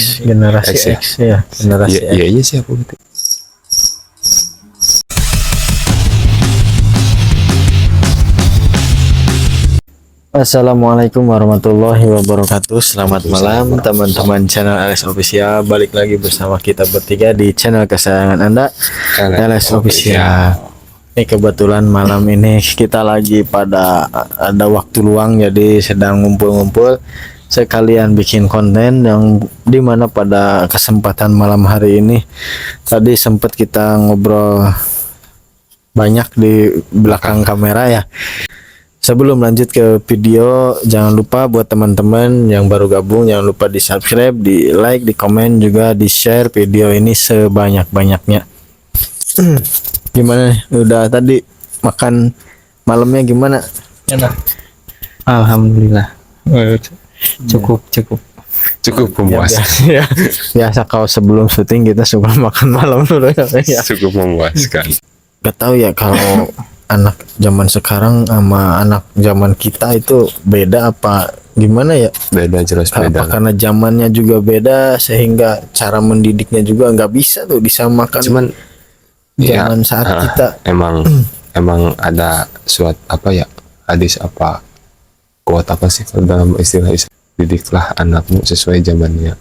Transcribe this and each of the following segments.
generasi X ya? X ya, generasi X. Iya sih aku gitu. Assalamualaikum warahmatullahi wabarakatuh. Selamat malam teman-teman channel LS Official. Balik lagi bersama kita bertiga di channel kesayangan Anda, LS Official. Ini kebetulan malam ini kita lagi ada waktu luang, jadi sedang ngumpul-ngumpul sekalian bikin konten yang dimana pada kesempatan malam hari ini tadi sempat kita ngobrol banyak di belakang kamera ya. Sebelum lanjut ke video, jangan lupa buat teman-teman yang baru gabung, jangan lupa di subscribe, di like, di komen, juga di share video ini sebanyak-banyaknya. Gimana? Udah tadi makan malamnya gimana? Enak. Alhamdulillah. Cukup. Memuaskan. Ya, biasa kalau sebelum syuting kita suka makan malam dulu ya. Cukup memuaskan. Gak tahu ya kalau anak zaman sekarang sama anak zaman kita itu beda apa gimana ya? Beda, jelas Apa beda. karena zamannya juga beda sehingga cara mendidiknya juga nggak bisa tuh disamakan. Cuman zaman saat kita emang ada suatu apa ya, hadis apa, kuat apa sih kalau dalam istilah didiklah anakmu sesuai zamannya.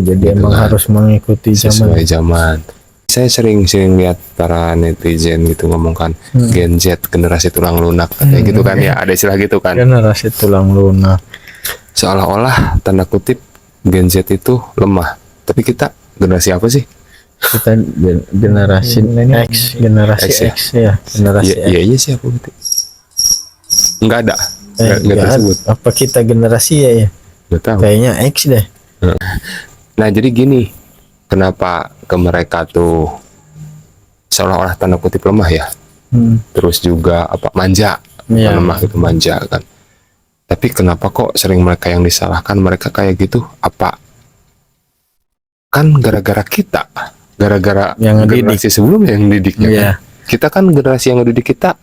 jadi Gitu emang kan. harus mengikuti Sesuai zaman. zaman. Saya sering lihat para netizen gitu ngomongkan Gen Z, generasi tulang lunak kayak gitu kan ya, ada istilah gitu kan. Generasi tulang lunak. Seolah-olah tanda kutip Gen Z itu lemah. Tapi kita generasi apa sih? Kita generasi X, generasi X ya? X ya, generasi X. Iya sih aku gitu. Enggak ada. Enggak Nggak tersebut. ada. Apa kita generasi ya? Enggak tahu. Kayaknya X deh. Nah, jadi gini, kenapa ke mereka tuh seolah-olah tanda kutip lemah ya? Terus juga apa, manja, Iya. lemah itu manja kan. Tapi kenapa kok sering mereka yang disalahkan, mereka kayak gitu? Apa kan gara-gara kita, gara-gara Yang ngedidik. generasi sebelumnya yang didiknya Iya. kan? Kita kan generasi yang ngedidik kita,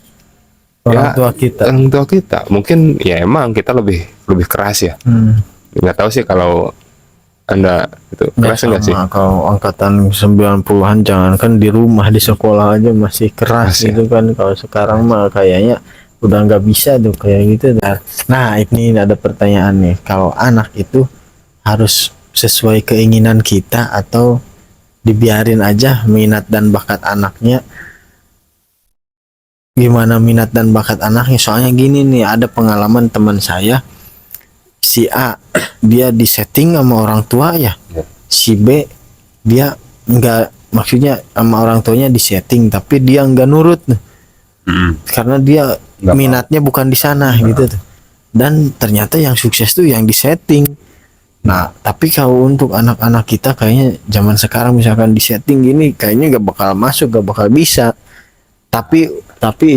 Orang ya, tua kita. orang tua kita. Mungkin ya emang kita lebih keras ya. Nggak tahu sih kalau Anda itu keras enggak sih? Sama, kalau angkatan 90-an jangankan di rumah, di sekolah aja masih keras Keras ya? gitu kan. Kalau sekarang mah kayaknya udah nggak bisa tuh kayak gitu. Nah, ini ada pertanyaan nih. Kalau anak itu harus sesuai keinginan kita atau dibiarin aja minat dan bakat anaknya? Gimana minat dan bakat anaknya? Soalnya gini nih, ada pengalaman teman saya, si A dia disetting sama orang tua ya, si B dia nggak, maksudnya sama orang tuanya disetting tapi dia nggak nurut karena dia Nggak minatnya bukan di sana gitu tuh. Dan ternyata yang sukses tuh yang disetting. Nah, tapi kalau untuk anak-anak kita kayaknya zaman sekarang misalkan disetting gini kayaknya gak bakal masuk, gak bakal bisa. Tapi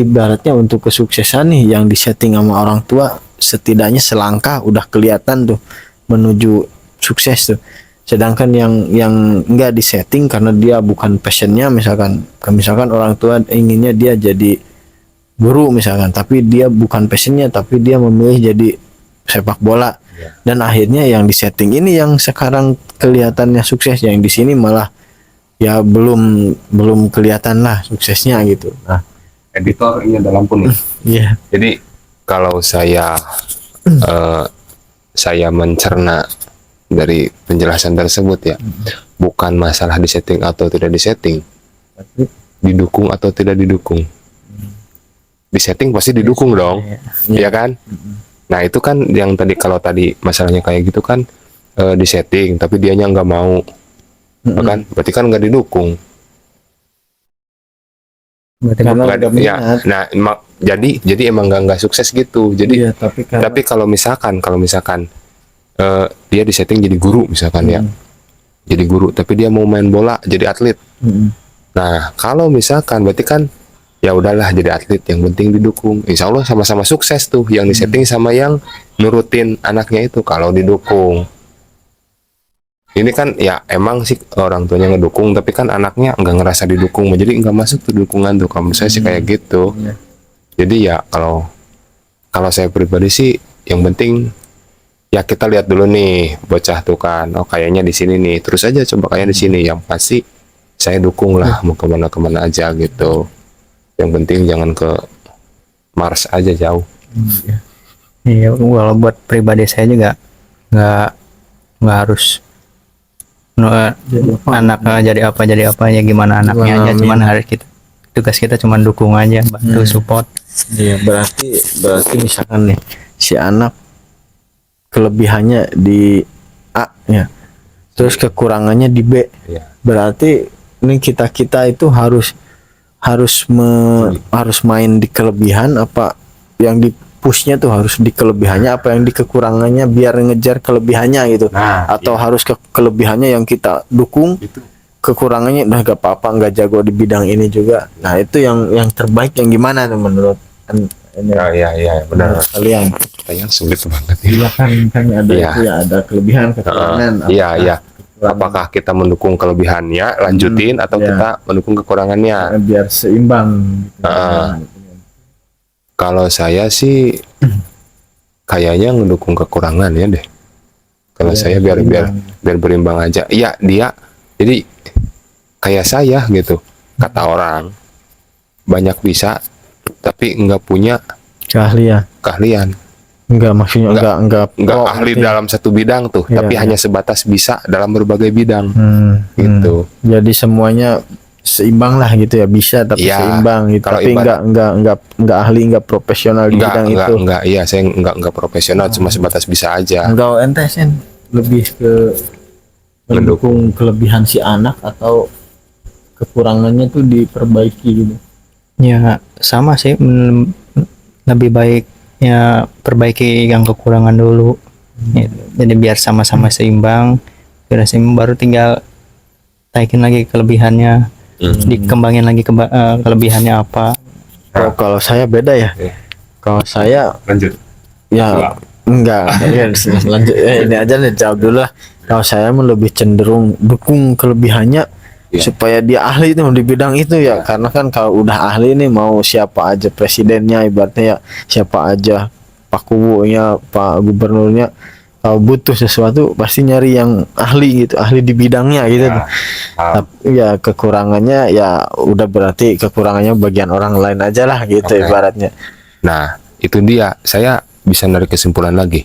ibaratnya untuk kesuksesan nih yang disetting sama orang tua setidaknya selangkah udah kelihatan tuh menuju sukses tuh. Sedangkan yang enggak disetting karena dia bukan passionnya, misalkan orang tua inginnya dia jadi guru misalkan, tapi dia bukan passionnya, tapi dia memilih jadi sepak bola. Dan akhirnya yang disetting ini yang sekarang kelihatannya sukses, yang di sini malah ya belum kelihatan lah suksesnya gitu. Nah, Editor ini ada lampu nih. iya. Jadi kalau saya mencerna dari penjelasan tersebut ya, bukan masalah disetting atau tidak disetting, didukung atau tidak didukung. Disetting pasti didukung dong, ya kan? Nah itu kan yang tadi, kalau tadi masalahnya kayak gitu kan, disetting tapi dianya nggak mau, kan? Berarti kan nggak didukung. Karena Nggak- udah ya, minat. nah jadi emang nggak sukses gitu. Jadi Iya, tapi kalau misalkan dia disetting jadi guru misalkan ya, jadi guru tapi dia mau main bola jadi atlet. Nah kalau misalkan berarti kan ya udahlah jadi atlet, yang penting didukung. Insya Allah sama-sama sukses tuh yang disetting sama yang nurutin anaknya itu kalau didukung. Ini kan ya emang sih orang tuanya ngedukung, tapi kan anaknya nggak ngerasa didukung, jadi nggak masuk tuh dukungan tuh. Kalau saya sih kayak gitu. Jadi ya kalau saya pribadi sih yang penting ya kita lihat dulu nih bocah tuh kan, oh kayaknya di sini nih, terus aja coba kayaknya di sini, yang pasti saya dukung lah mau kemana-kemana aja gitu. Yang penting jangan ke Mars aja jauh. Iya, kalau buat pribadi saya juga nggak harus anak jadi apa ya, gimana anaknya aja, cuman harus kita, tugas kita cuman dukung aja, bantu support. Iya, berarti misalkan nih si anak kelebihannya di A ya, terus kekurangannya di B. Iya. Berarti ini kita itu harus main di kelebihan, apa yang di pushnya tuh harus di kelebihannya, apa yang di kekurangannya biar ngejar kelebihannya gitu. Nah, atau harus kelebihannya yang kita dukung, Itu. kekurangannya udah gak apa-apa, nggak jago di bidang ini juga. Nah itu yang terbaik yang gimana tuh menurut ini Iya benar. kalian? Pertanyaan sulit banget. Iya kan ada Iya. itu ya, ada kelebihan kekurangan. Iya. Apakah kita mendukung kelebihannya, lanjutin, atau iya. kita mendukung kekurangannya? Biar seimbang gitu. Kalau saya sih kayaknya ngedukung kekurangan ya deh. Kalau Iya, saya biar seimbang. berimbang aja. Iya, dia jadi kayak saya gitu. Kata orang banyak bisa tapi nggak punya keahlian. Enggak, maksudnya enggak Nggak pro ahli gitu ya. dalam satu bidang tuh, Iya, tapi iya. hanya sebatas bisa dalam berbagai bidang Hmm. gitu. Jadi semuanya seimbang lah gitu ya, bisa tapi Iya, seimbang gitu. kalau Tapi ibarat- enggak ahli, enggak profesional di bidang itu. Enggak, iya saya enggak profesional, cuma sebatas bisa aja. Enggak, ente Sen lebih ke mendukung kelebihan si anak atau kekurangannya tuh diperbaiki gitu. Ya sama sih, lebih baik ya perbaiki yang kekurangan dulu. Ya, jadi biar sama-sama seimbang, baru tinggal taikin lagi kelebihannya, dikembangin lagi kelebihannya apa. Kalau saya beda ya. Iya. Kalau saya Lanjut. ya enggak ya, lanjut ini aja nih, jawab dulu lah. Kalau saya mah lebih cenderung dukung kelebihannya. Iya. Supaya dia ahli itu di bidang itu ya, karena kan kalau udah ahli nih mau siapa aja presidennya, ibaratnya ya siapa aja Pak Kubunya, Pak Gubernurnya, kalau butuh sesuatu pasti nyari yang ahli gitu, ahli di bidangnya gitu. Tapi ya kekurangannya ya udah berarti kekurangannya bagian orang lain aja lah gitu. Oke. Ibaratnya. Nah, itu dia. Saya bisa narik kesimpulan lagi.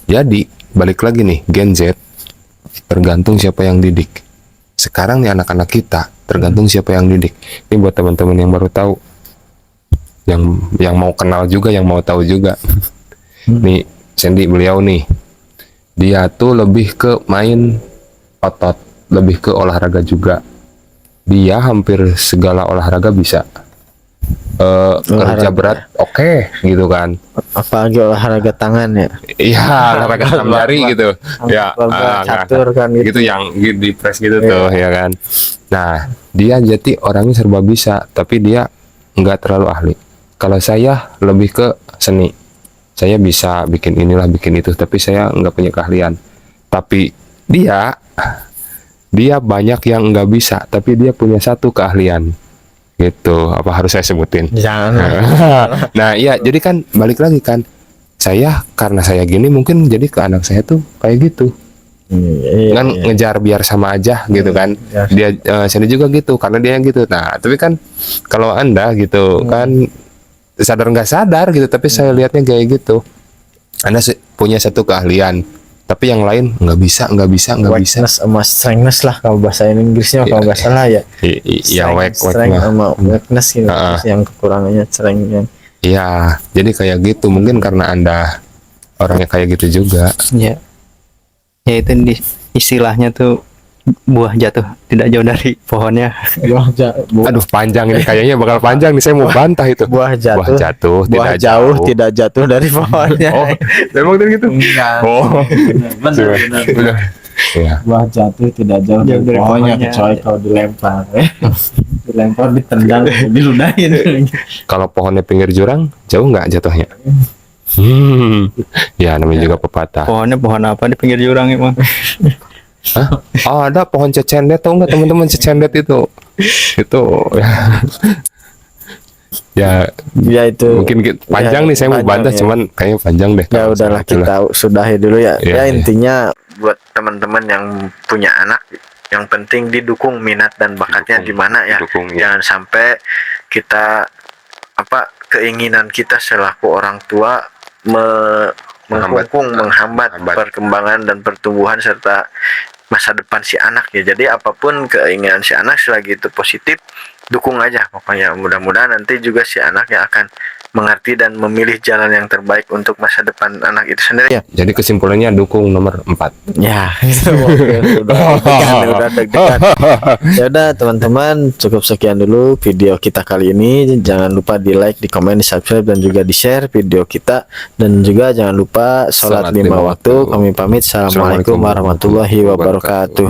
Jadi, balik lagi nih, Gen Z tergantung siapa yang didik. Sekarang nih anak-anak kita tergantung siapa yang didik. Ini buat teman-teman yang baru tahu, yang mau kenal juga, yang mau tahu juga. Nih, Sandy beliau nih, dia tuh lebih ke main otot, lebih ke olahraga juga. Dia hampir segala olahraga bisa. Kerja berat, oke, gitu kan. Apalagi olahraga tangan ya. Iya, olahraga senam jari gitu. Ya, catur kan gitu. gitu yang di press gitu tuh, ya kan. Nah, dia jadi orangnya serba bisa, tapi dia nggak terlalu ahli. Kalau saya lebih ke seni. Saya bisa bikin inilah, bikin itu, tapi saya nggak punya keahlian. Tapi dia banyak yang nggak bisa, tapi dia punya satu keahlian. Gitu. Apa harus saya sebutin? Jangan. Nah, iya, jadi kan balik lagi kan. Saya karena saya gini mungkin jadi ke anak saya tuh kayak gitu. Kan ngejar biar sama aja gitu kan. Dia saya juga gitu karena dia gitu. Nah, tapi kan kalau Anda gitu kan sadar nggak sadar gitu, tapi saya lihatnya kayak gitu. Anda punya satu keahlian, tapi yang lain nggak bisa. Weakness sama strengthness lah kalau bahasa Inggrisnya, kalau nggak salah ya. Iya, strength sama weakness gitu. Terus yang kekurangannya strength. Iya, jadi kayak gitu. Mungkin karena Anda orangnya kayak gitu juga. Ya itu istilahnya tuh buah jatuh tidak jauh dari pohonnya. Aduh, panjang ini kayaknya bakal panjang nih, saya mau bantah itu. Buah jatuh tidak jauh tidak jatuh dari pohonnya. Oh, memang dari gitu. Enggak. Oh, Benar. ya. Buah jatuh tidak jauh dari pohonnya, kecuali kalau dilempar. Dilempar, ditendang, diludahin. Kalau pohonnya pinggir jurang, jauh nggak jatuhnya? Ya namanya juga pepatah. Pohonnya pohon apa di pinggir jurang emang? Hah? Oh, ada pohon cecendet, tau nggak teman-teman cecendet itu? Itu Ya Ya itu mungkin panjang ya, nih saya mau panjang, bantah ya. cuman kayaknya panjang deh. Ya udahlah kita sudahi dulu ya. Iya, Ya iya. intinya buat teman-teman yang punya anak, yang penting didukung minat dan bakatnya di mana ya. Didukung, ya. Jangan sampai kita keinginan kita selaku orang tua menghambat perkembangan dan pertumbuhan serta masa depan si anak ya. Jadi apapun keinginan si anak selagi itu positif, dukung aja pokoknya. Mudah-mudahan nanti juga si anaknya akan mengerti dan memilih jalan yang terbaik untuk masa depan anak itu sendiri ya. Jadi kesimpulannya dukung nomor 4. Ya, udah deg-degan. Ya udah teman-teman, cukup sekian dulu video kita kali ini. Jangan lupa di like, di komen, di subscribe dan juga di share video kita. Dan juga jangan lupa sholat 5 waktu. Kami pamit. Assalamualaikum warahmatullahi wabarakatuh.